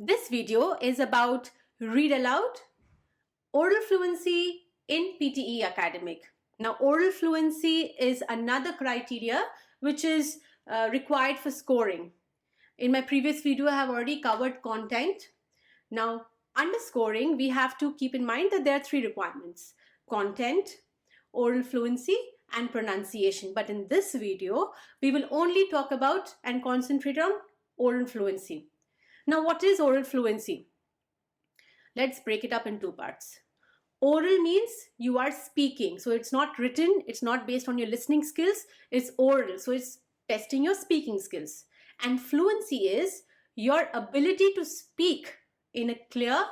This video is about Read Aloud, Oral Fluency in PTE-Academic. Now, oral fluency is another criteria which is required for scoring. In my previous video, I have already covered content. Now, under scoring, we have to keep in mind that there are three requirements: content, oral fluency, and pronunciation. But in this video, we will only talk about and concentrate on oral fluency. Now, what is oral fluency? Let's break it up in two parts. Oral means you are speaking. So it's not written, it's not based on your listening skills, it's oral. So it's testing your speaking skills. And fluency is your ability to speak in a clear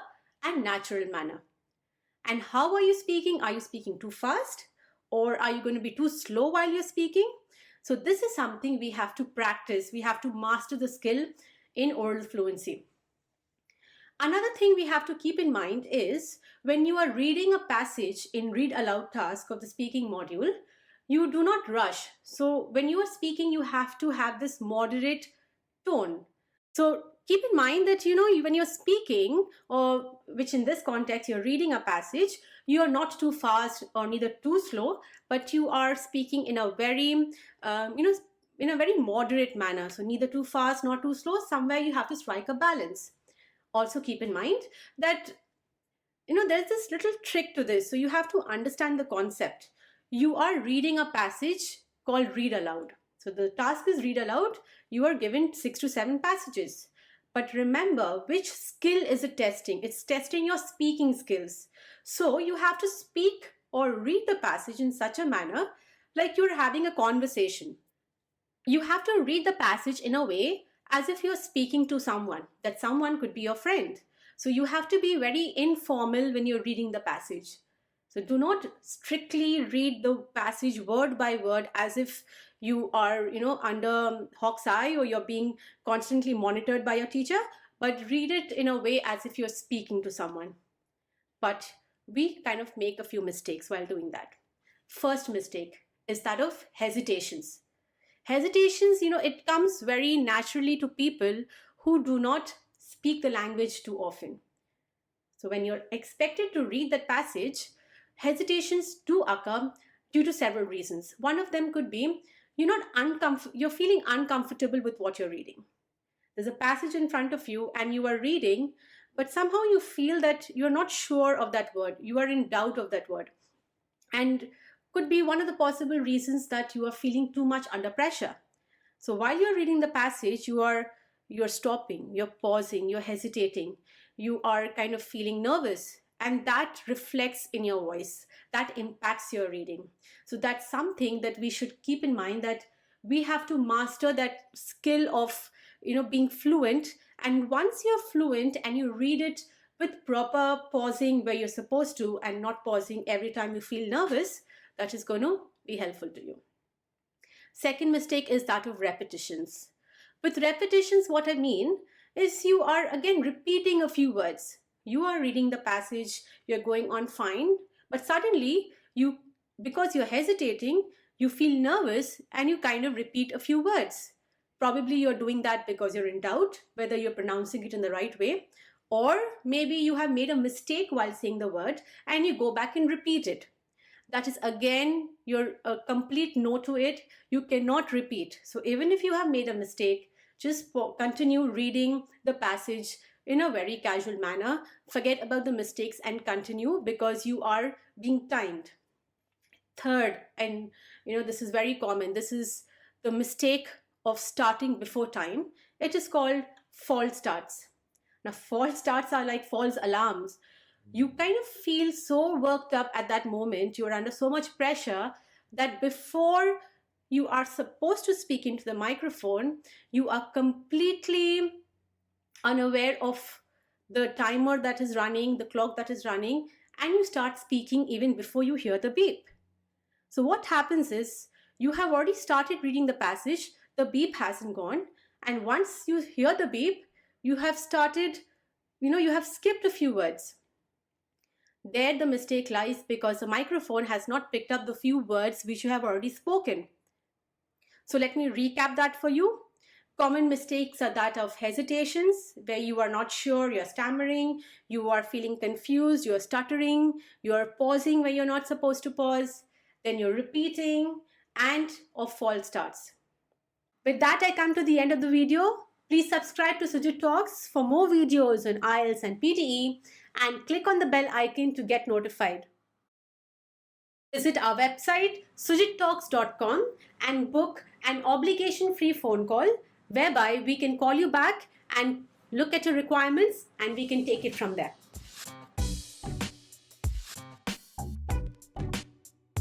and natural manner. And how are you speaking? Are you speaking too fast? Or are you going to be too slow while you're speaking? So this is something we have to practice. We have to master the skill in oral fluency. Another thing we have to keep in mind is when you are reading a passage in Read Aloud task of the speaking module, you do not rush. So when you are speaking, you have to have this moderate tone. So keep in mind that, when you're speaking, or which in this context, you're reading a passage, you are not too fast or neither too slow, but you are speaking in a very, in a very moderate manner. So neither too fast nor too slow. Somewhere you have to strike a balance. Also keep in mind that, there's this little trick to this. So you have to understand the concept. You are reading a passage called Read Aloud. So the task is Read Aloud. You are given 6 to 7 passages. But remember, which skill is it testing? It's testing your speaking skills. So you have to speak or read the passage in such a manner like you're having a conversation. You have to read the passage in a way as if you're speaking to someone. That someone could be your friend. So you have to be very informal when you're reading the passage. So do not strictly read the passage word by word as if you are, under hawk's eye or you're being constantly monitored by your teacher, but read it in a way as if you're speaking to someone. But we kind of make a few mistakes while doing that. First mistake is that of hesitations. Hesitations, it comes very naturally to people who do not speak the language too often. So when you're expected to read that passage, hesitations do occur due to several reasons. One of them could be you're feeling uncomfortable with what you're reading. There's a passage in front of you and you are reading, but somehow you feel that you're not sure of that word. You are in doubt of that word. And could be one of the possible reasons that you are feeling too much under pressure. So while you're reading the passage, you're stopping, you're pausing, you're hesitating, you are kind of feeling nervous, and that reflects in your voice. That impacts your reading. So that's something that we should keep in mind, that we have to master that skill of, being fluent. And once you're fluent and you read it with proper pausing where you're supposed to and not pausing every time you feel nervous, that is going to be helpful to you. Second mistake is that of repetitions. With repetitions, what I mean is you are again repeating a few words. You are reading the passage, you're going on fine, but suddenly because you're hesitating, you feel nervous and you kind of repeat a few words. Probably you're doing that because you're in doubt whether you're pronouncing it in the right way, or maybe you have made a mistake while saying the word and you go back and repeat it. That is again a complete no to it. You cannot repeat. So even if you have made a mistake, just continue reading the passage in a very casual manner. Forget about the mistakes and continue, because you are being timed. Third, and this is very common, this is the mistake of starting before time. It is called false starts. Now, false starts are like false alarms. You kind of feel so worked up at that moment, you're under so much pressure that before you are supposed to speak into the microphone, you are completely unaware of the timer that is running, the clock that is running, and you start speaking even before you hear the beep. So what happens is you have already started reading the passage, the beep hasn't gone, and once you hear the beep, you have started, you have skipped a few words. There the mistake lies, because the microphone has not picked up the few words which you have already spoken. So let me recap that for you. Common mistakes are that of hesitations, where you are not sure, you're stammering, you are feeling confused, you're stuttering, you're pausing where you're not supposed to pause, then you're repeating, and of false starts. With that, I come to the end of the video. Please subscribe to Sujit Talks for more videos on IELTS and PTE, and click on the bell icon to get notified. Visit our website sujittalks.com and book an obligation-free phone call whereby we can call you back and look at your requirements and we can take it from there.